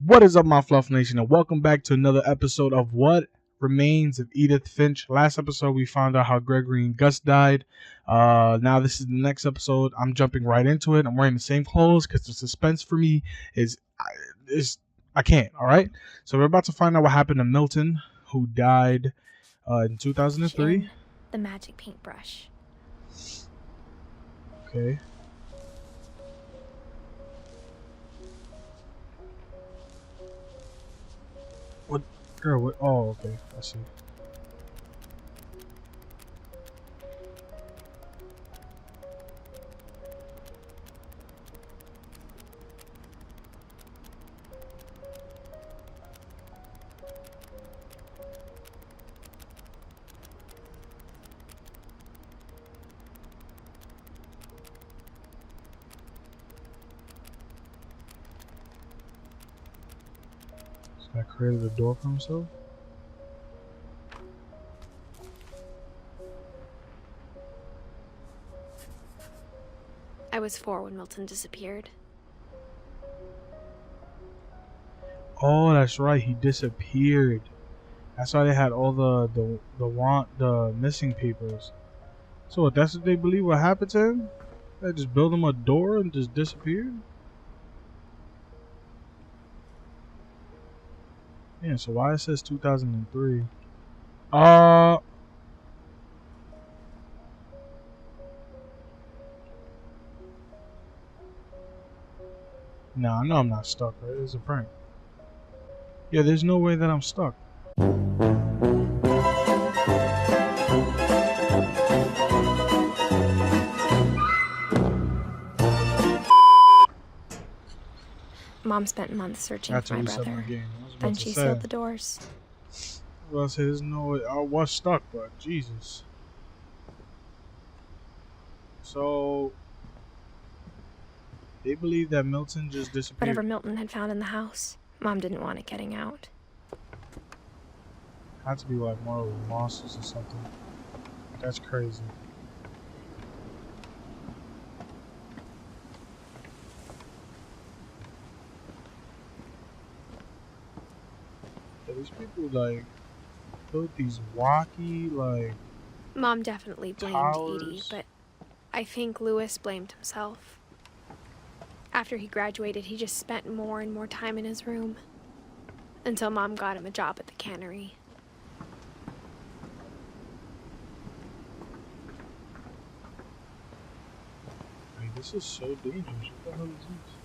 What is up, my Fluff Nation, and welcome back to another episode of What Remains of Edith Finch. Last episode, we found out how Gregory and Gus died. Now this is the next episode. I'm jumping right into it. I'm wearing the same clothes because the suspense for me is I can't. All right. So we're about to find out what happened to Milton, who died in 2003. The magic paintbrush. Okay. What? Girl, what? Oh, okay. I see. I created a door for himself. I was 4 when Milton disappeared. Oh, that's right. He disappeared. That's why they had all the missing papers. So that's what they believe what happened to him? They just built him a door and just disappeared? Yeah, so why it says 2003? Nah, I know I'm not stuck, right? It's a prank. Yeah, there's no way that I'm stuck. Mom spent months searching for my brother. Then she sealed the doors. Well, I said there's no way. I was stuck, but Jesus. So they believe that Milton just disappeared. Whatever Milton had found in the house, Mom didn't want it getting out. Had to be like one of the monsters or something. That's crazy. Yeah, these people like built these wacky like. Mom definitely blamed towers. Edie, but I think Lewis blamed himself. After he graduated, he just spent more and more time in his room. Until Mom got him a job at the cannery. Hey, this is so dangerous. What the hell is this?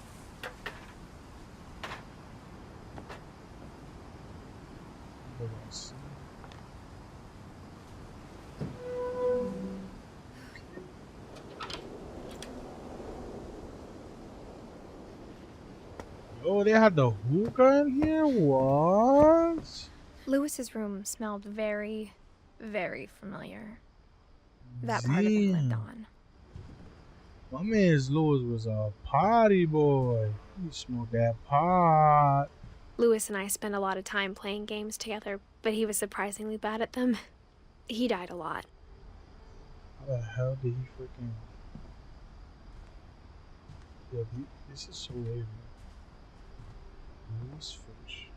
Oh, they had the hookah in here? What? Lewis's room smelled very, very familiar. That part of him lived on. My man's Lewis was a party boy. He smoked that pot. Lewis and I spent a lot of time playing games together, but he was surprisingly bad at them. He died a lot. How the hell did he freaking... Yeah, this is so weird. Lewis Finch.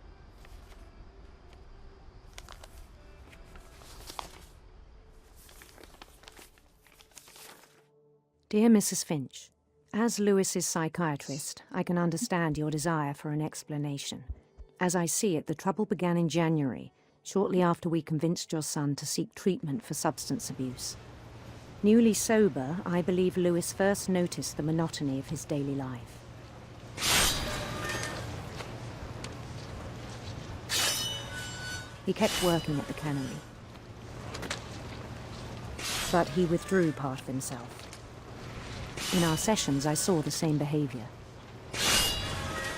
Dear Mrs. Finch, as Lewis's psychiatrist, I can understand your desire for an explanation. As I see it, the trouble began in January, shortly after we convinced your son to seek treatment for substance abuse. Newly sober, I believe Lewis first noticed the monotony of his daily life. He kept working at the cannery, but he withdrew part of himself. In our sessions, I saw the same behavior.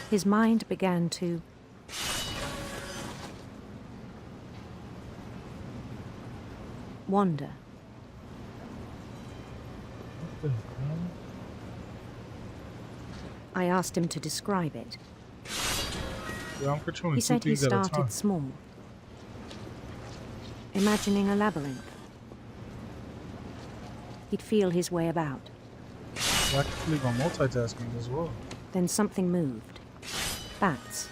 His mind began to wander. What the hell? I asked him to describe it. Yeah, I'm controlling He said he two things at a time. started small, imagining a labyrinth. He'd feel his way about. Yeah, I can believe I'm multitasking as well. Then something moved. Bats.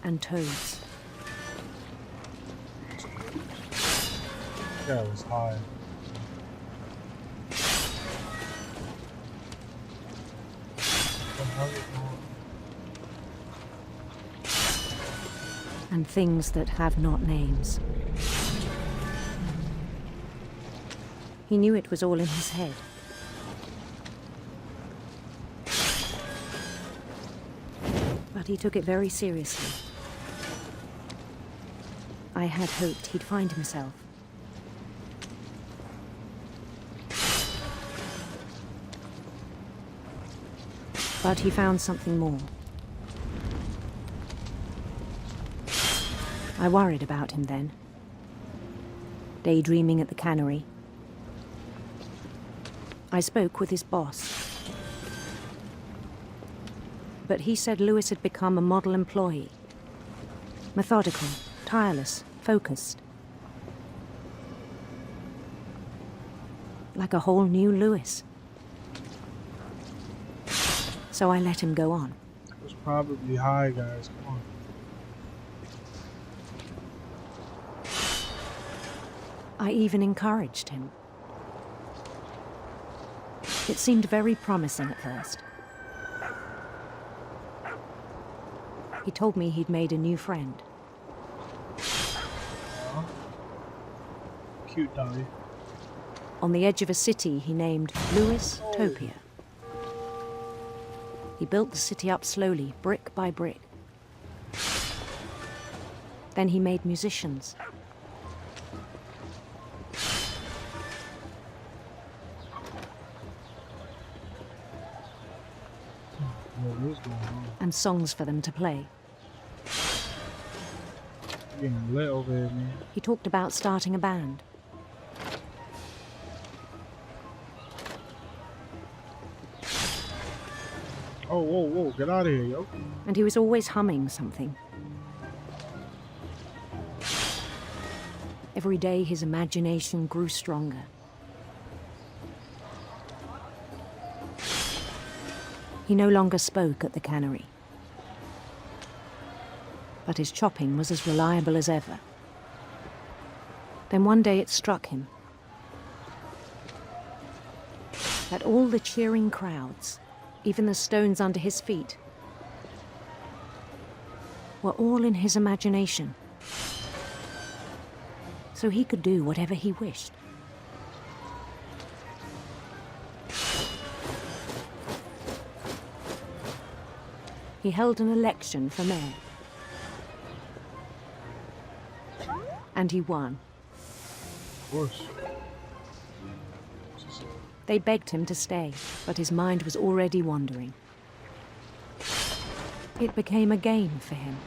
and toads. Yeah, it was high. And things that have not names. He knew it was all in his head. But he took it very seriously. I had hoped he'd find himself. But he found something more. I worried about him then. Daydreaming at the cannery. I spoke with his boss. But he said Lewis had become a model employee. Methodical, tireless, focused. Like a whole new Lewis. So I let him go on. It was probably high, guys. Come on. I even encouraged him. It seemed very promising at first. He told me he'd made a new friend. Cute doggy. On the edge of a city he named Lewis Topia. He built the city up slowly, brick by brick. Then he made musicians. What is going on? And songs for them to play. You're getting lit over here, man. He talked about starting a band. Oh, whoa, whoa, get out of here, yo. And he was always humming something. Every day his imagination grew stronger. He no longer spoke at the cannery. But his chopping was as reliable as ever. Then one day it struck him that all the cheering crowds, even the stones under his feet, were all in his imagination. So he could do whatever he wished. He held an election for mayor. And he won. Of course. They begged him to stay, but his mind was already wandering. It became a game for him.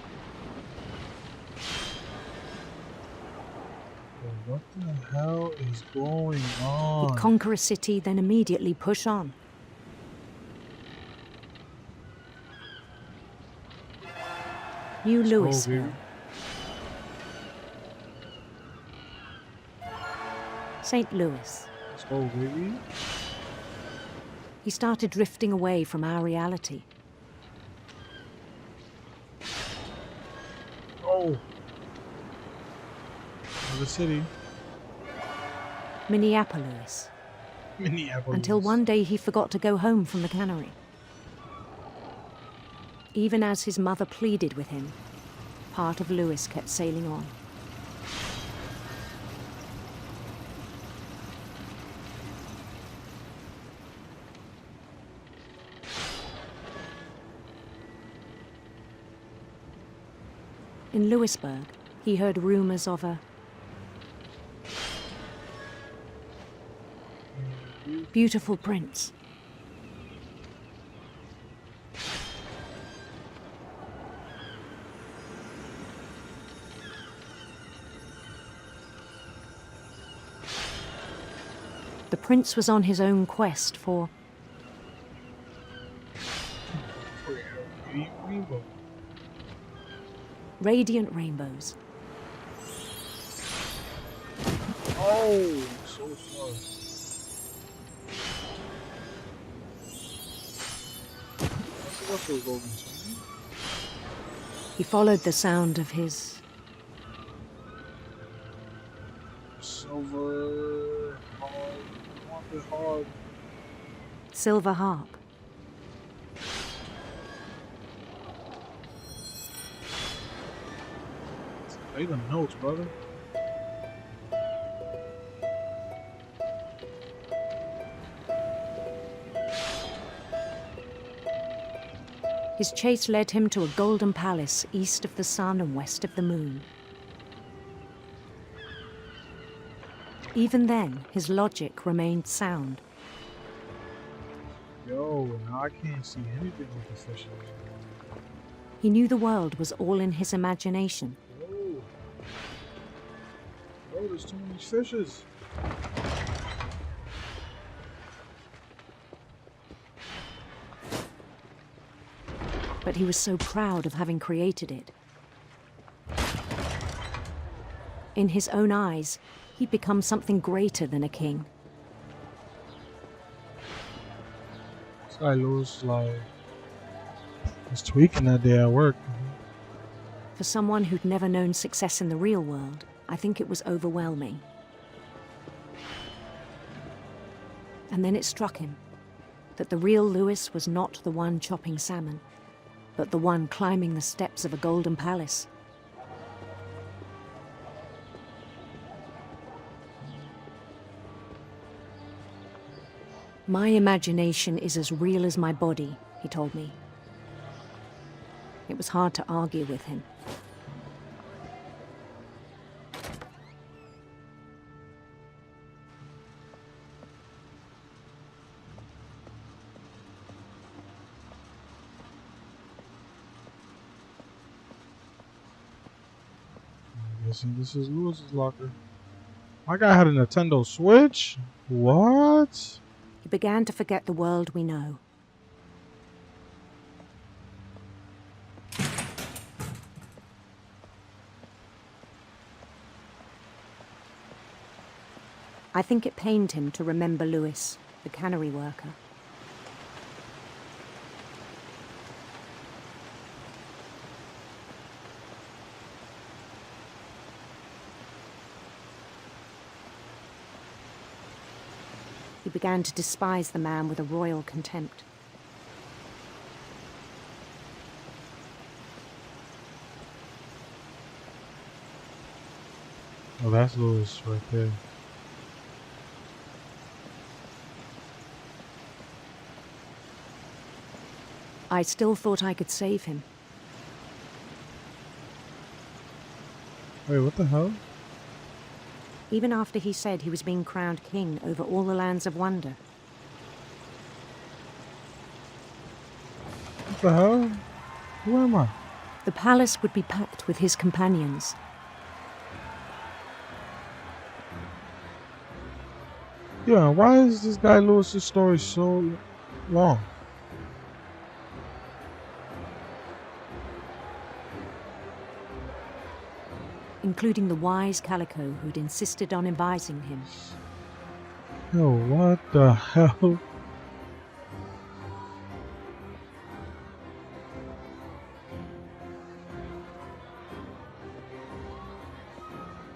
What the hell is going on? He'd conquer a city, then immediately push on. New Louisville. St. Louis. Let's go, baby. He started drifting away from our reality. Oh. Another city. Minneapolis. Minneapolis. Until one day he forgot to go home from the cannery. Even as his mother pleaded with him, part of Lewis kept sailing on. In Lewisburg, he heard rumors of a beautiful prince. The prince was on his own quest for Rainbow. radiant rainbows. Oh, so far. He followed the sound of his Silver hard. I want it hard. silver harp. Play the notes, brother. His chase led him to a golden palace east of the sun and west of the moon. Even then, his logic remained sound. Yo, now I can't see anything with the fishes. He knew the world was all in his imagination. Whoa. Oh, there's too many fishes. But he was so proud of having created it. In his own eyes, he'd become something greater than a king. This guy looks like he's tweaking that day at work. For someone who'd never known success in the real world, I think it was overwhelming. And then it struck him that the real Lewis was not the one chopping salmon, but the one climbing the steps of a golden palace. My imagination is as real as my body, he told me. It was hard to argue with him. I'm guessing this is Lewis's locker. My guy had a Nintendo Switch? What? He began to forget the world we know. I think it pained him to remember Lewis, the cannery worker. He began to despise the man with a royal contempt. Oh, that's Lewis right there. I still thought I could save him. Wait, what the hell? Even after he said he was being crowned king over all the lands of wonder. What the hell? Who am I? The palace would be packed with his companions. Yeah, why is this guy Lewis's story so long? Including the wise Calico who'd insisted on advising him. Yo, what the hell?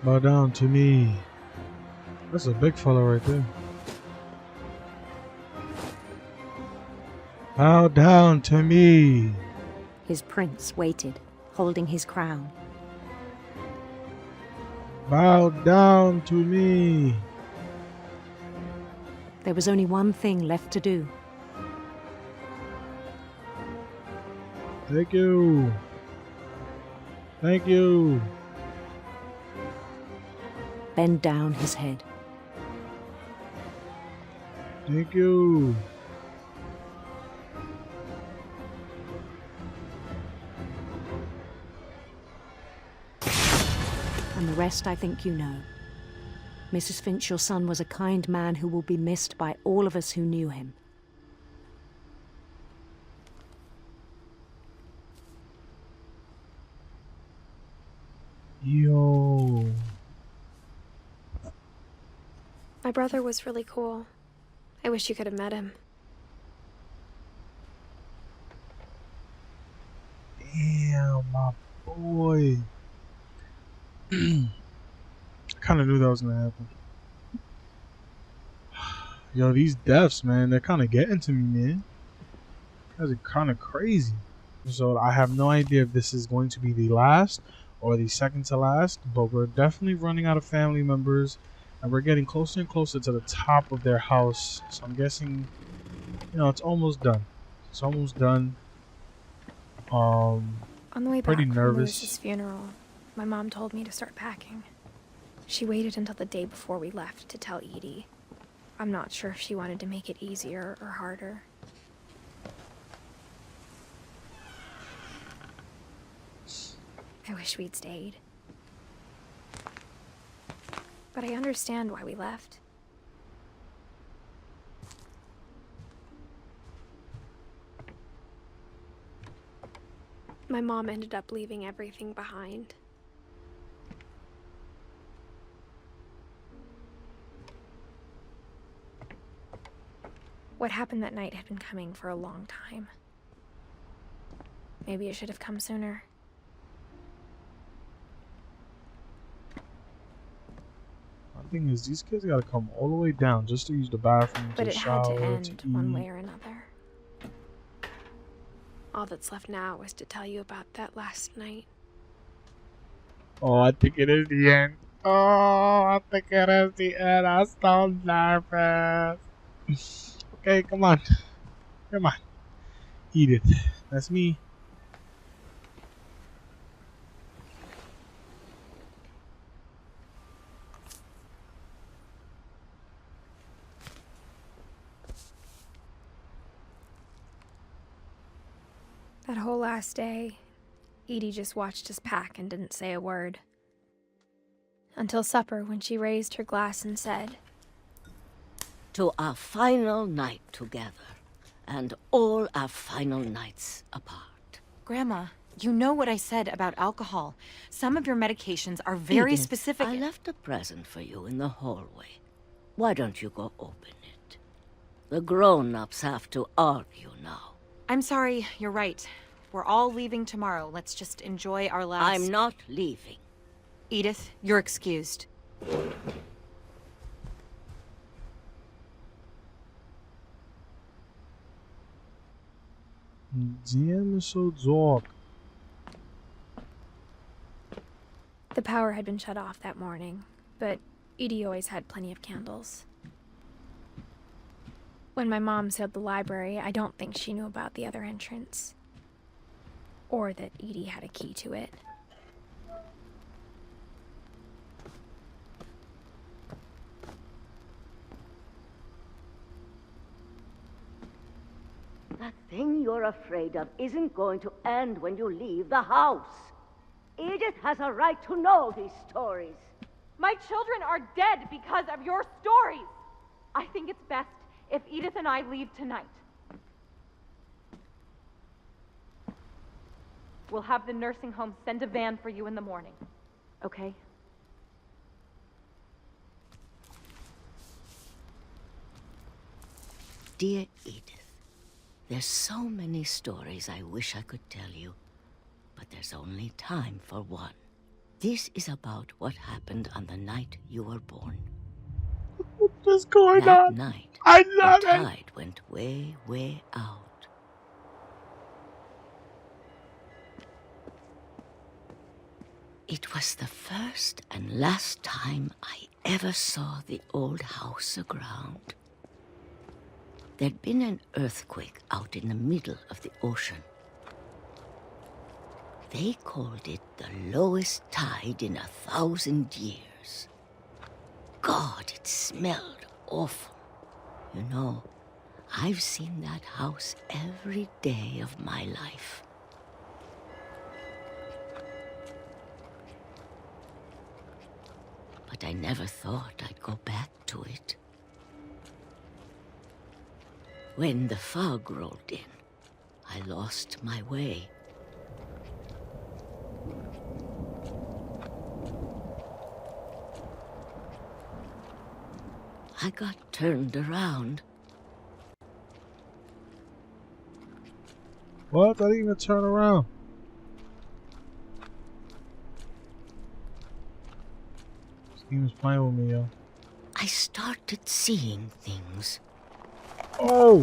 Bow down to me. That's a big fella right there. Bow down to me. His prince waited, holding his crown. Bow down to me. There was only one thing left to do. Thank you. Thank you. Bend down his head. Thank you. And the rest I think you know. Mrs. Finch, your son was a kind man who will be missed by all of us who knew him. Yo. My brother was really cool. I wish you could have met him. Damn, my Boy. I kind of knew that was gonna happen. Yo, these deaths, man, they're kind of getting to me, man. That's kind of crazy. So I have no idea if this is going to be the last or the second to last, but we're definitely running out of family members, and we're getting closer and closer to the top of their house. So I'm guessing, it's almost done. It's almost done. On the way Pretty back from Lewis's nervous. funeral, my mom told me to start packing. She waited until the day before we left to tell Edie. I'm not sure if she wanted to make it easier or harder. I wish we'd stayed. But I understand why we left. My mom ended up leaving everything behind. What happened that night had been coming for a long time. Maybe it should have come sooner. The thing is, these kids gotta come all the way down just to use the bathroom, But to it had to shower, end to one eat. way or another. All that's left now is to tell you about that last night. Oh, I think it is the end. Oh, I think it is the end. I'm so nervous. Okay, come on. Come on. Edith. That's me. That whole last day, Edie just watched us pack and didn't say a word. Until supper, when she raised her glass and said, "To our final night together, and all our final nights apart." Grandma, you know what I said about alcohol. Some of your medications are very Edith, specific. I left a present for you in the hallway. Why don't you go open it? The grown-ups have to argue now. I'm sorry, you're right. We're all leaving tomorrow. Let's just enjoy our last... I'm not leaving. Edith, you're excused. Damn, it's so dark. the power had been shut off that morning, but Edie always had plenty of candles. When my mom sealed the library, I don't think she knew about the other entrance. Or that Edie had a key to it. That thing you're afraid of isn't going to end when you leave the house. Edith has a right to know these stories. My children are dead because of your stories. I think it's best if Edith and I leave tonight. We'll have the nursing home send a van for you in the morning, okay? Dear Edith, there's so many stories I wish I could tell you, but there's only time for one. This is about what happened on the night you were born. What's going That on? night, I the love it. tide went way, way out. It was the first and last time I ever saw the old house aground. There'd been an earthquake out in the middle of the ocean. They called it the lowest tide in 1,000 years. God, it smelled awful. You know, I've seen that house every day of my life. But I never thought I'd go back to it. When the fog rolled in, I lost my way. I got turned around. What? I didn't even turn around. He was playing with me, yo. I started seeing things. Oh!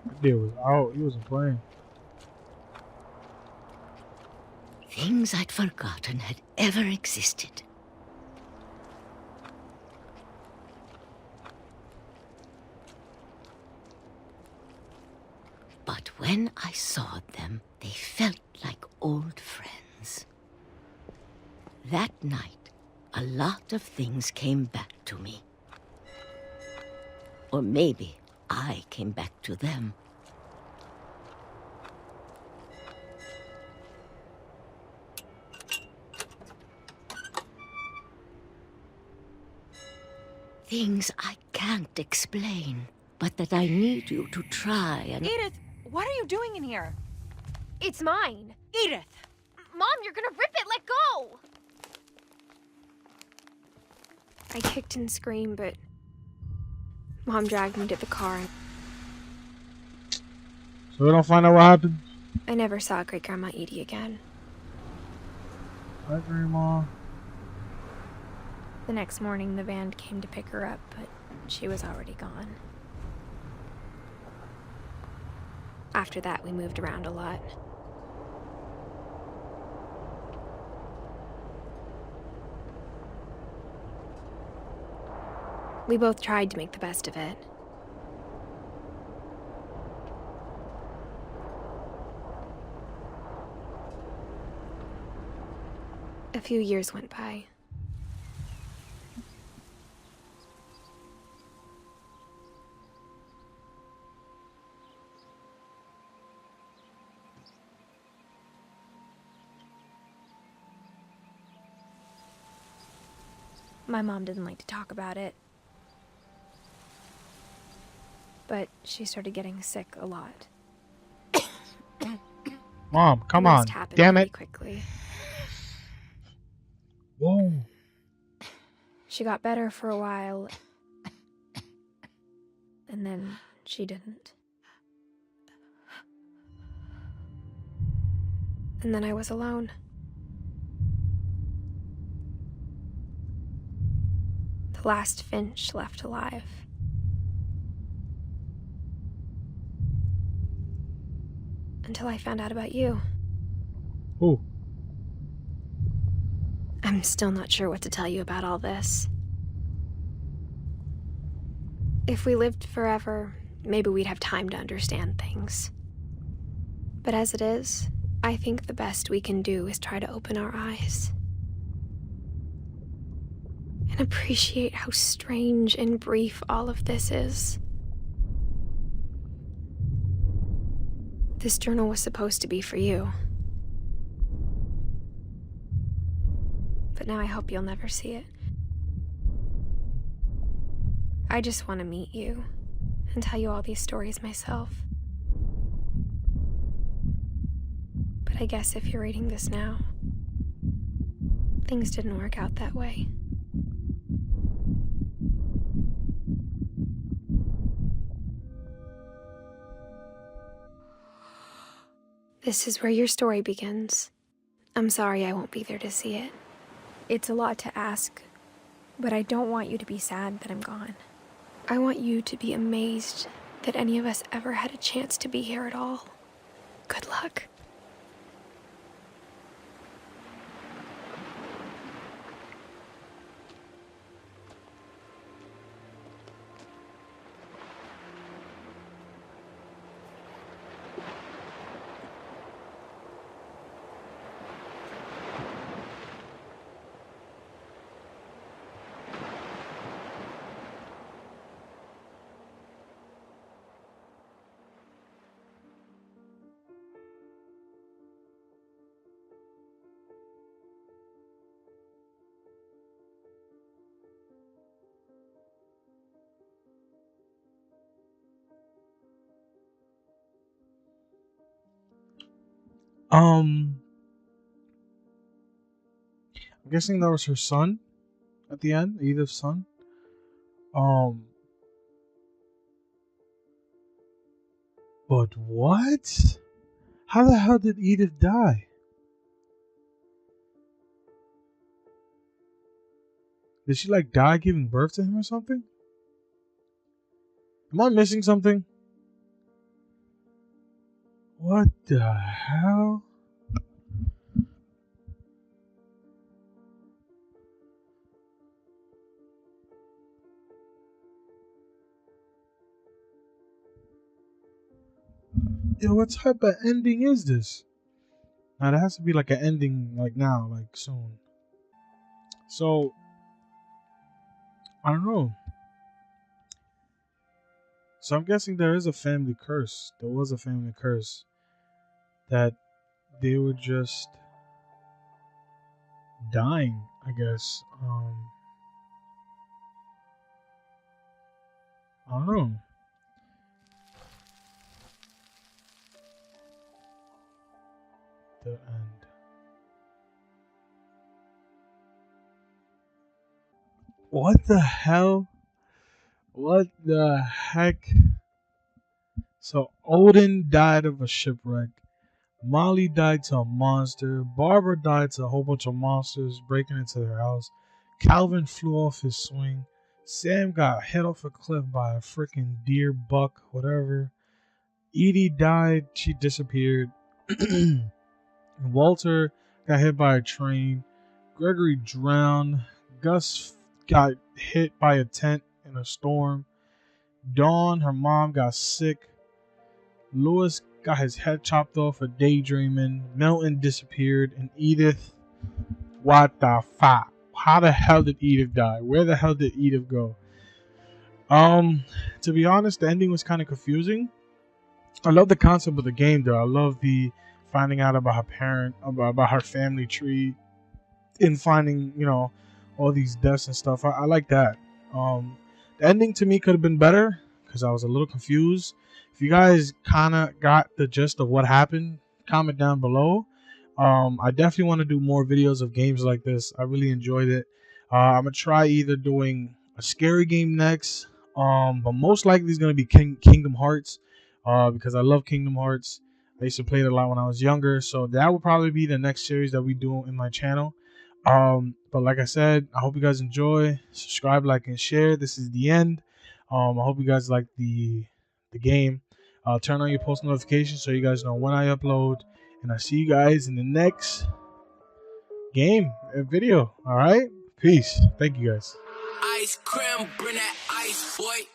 That dude was out. He wasn't playing. Things I'd forgotten had ever existed. But when I saw them, they felt like old friends. That night, a lot of things came back to me. Or maybe I came back to them. Things I can't explain, but that I need you to try and... Edith, what are you doing in here? It's mine. Edith! Mom, you're gonna rip it. Let go. I kicked and screamed, but Mom dragged me to the car. So we don't find out what happened? I never saw Great Grandma Edie again. Hi, Grandma. The next morning, the van came to pick her up, but she was already gone. After that, we moved around a lot. We both tried to make the best of it. A few years went by. My mom didn't like to talk about it. But she started getting sick a lot. Mom, come The on. rest happened Damn pretty it. quickly. Whoa. She got better for a while, and then she didn't. And then I was alone. The last Finch left alive. Until I found out about you. Ooh. I'm still not sure what to tell you about all this. If we lived forever, maybe we'd have time to understand things. But as it is, I think the best we can do is try to open our eyes. And appreciate how strange and brief all of this is. This journal was supposed to be for you. But now I hope you'll never see it. I just want to meet you and tell you all these stories myself. But I guess if you're reading this now, things didn't work out that way. This is where your story begins. I'm sorry I won't be there to see it. It's a lot to ask, but I don't want you to be sad that I'm gone. I want you to be amazed that any of us ever had a chance to be here at all. Good luck. I'm guessing that was her son at the end, Edith's son. But what? How the hell did Edith die? Did she like die giving birth to him or something? Am I missing something? What the hell? Yo, what type of ending is this? Now, there has to be like an ending like now, like soon. So, I don't know. So I'm guessing there is a family curse. There was a family curse that they were just dying, I guess. I don't know. The end. What the hell? What the heck? So Odin died of a shipwreck. Molly died to a monster. Barbara died to a whole bunch of monsters breaking into their house. Calvin flew off his swing. Sam got hit off a cliff by a freaking deer, buck, whatever. Edie died. She disappeared. Walter got hit by a train. Gregory drowned. Gus got hit by a tent in a storm. Dawn, her mom, got sick. Lewis got his head chopped off for daydreaming. Milton disappeared. And Edith, what the fuck? How the hell did Edith die? Where the hell did Edith go? To be honest, the ending was kind of confusing. I love the concept of the game, though. I love the finding out about her parent, about her family tree, and finding, you know, all these deaths and stuff. I like that. The ending to me could have been better because I was a little confused. If you guys kind of got the gist of what happened, comment down below. I definitely want to do more videos of games like this. I really enjoyed it. I'm gonna try either doing a scary game next, but most likely it's gonna be Kingdom Hearts, because I love Kingdom Hearts. I used to play it a lot when I was younger, so that will probably be the next series that we do in my channel. But like I said, I hope you guys enjoy. Subscribe, like, and share. This is the end. I hope you guys like the game. Turn on your post notifications so you guys know when I upload. And I'll see you guys in the next game video. All right? Peace. Thank you guys. Ice cream, bring that ice, boy.